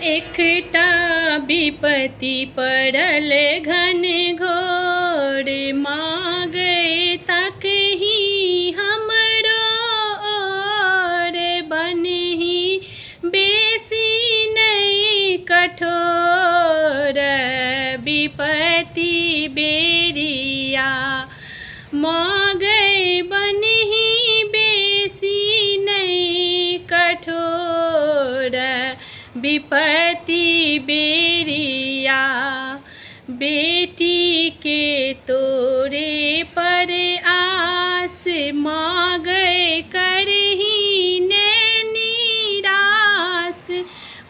एकटा विपत्ति पड़ल घन घोर, मांगै तकहि हमरो ओर। बनहि बेसी नहि कठोर, विपत्ति बेरिया मांगै बनहि बेसी नहि कठोर, विपत्ति बेरिया। बेटी के तोरे पर आस, मांगै करहि ने निरास।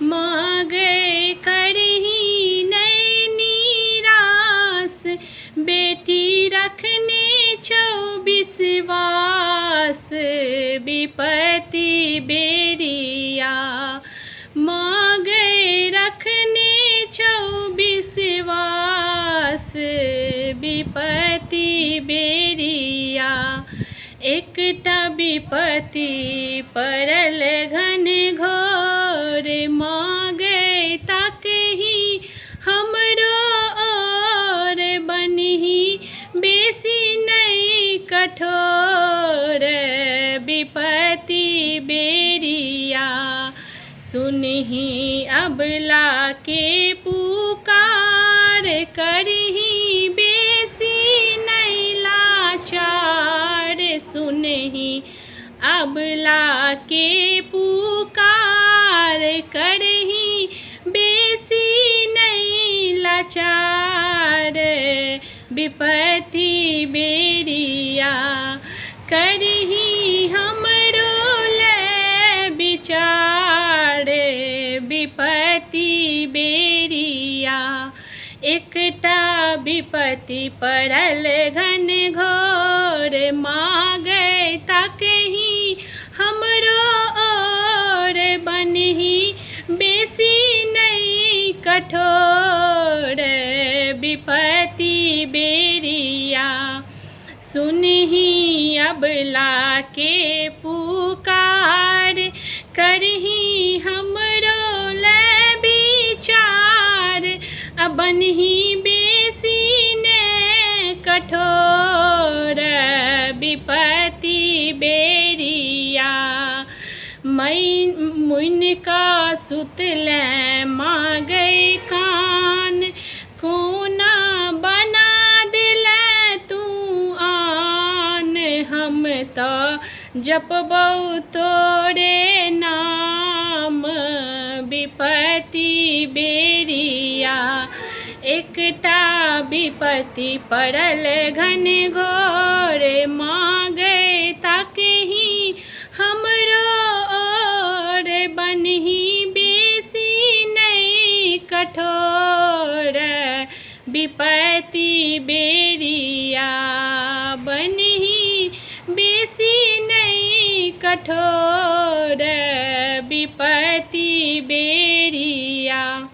मांगै करहि ने निरास, बेटी रखने छौ विश्वास, विपत्ति बेरिया। मांगै रखने छौ विश्वास, विपत्ति बेरिया। एकटा विपत्ति पड़ल घन घोर, मांगै तकहि हमरो ओर। बनहि बेसी नहि कठोर, विपत्ति बेरिया। सुनहि अबला के पुकार, करहि बेसी नहि लाचार। सुनहि अबला के पुकार, करहि बेसी नहि लाचार, विपत्ति बेरिया। करहि हमरो ले विचार, विपत्ति बेरिया। एकटा विपत्ति पड़ल घन घोर, मांगै तकहि हमरो ओर। बनहि बेसी नहि कठोर, विपत्ति बेरिया। सुनहि अबला के पुकार, करहि हमरो ले विचार। बनहि बेसी ने कठोर, विपत्ति बेरिया। मुनिका सुतलै मांगै कान, कोना बना देलै तू आन। हम तऽ जपबौ तोरे नाम, विपत्ति बेरिया। एकटा विपत्ति पड़ल घन घोर, मांगै तकहि हमरो ओर। बनहि बेसी नहि कठोर, विपत्ति बेरिया। बनहि बेसी नहि कठोर, विपत्ति बेरिया।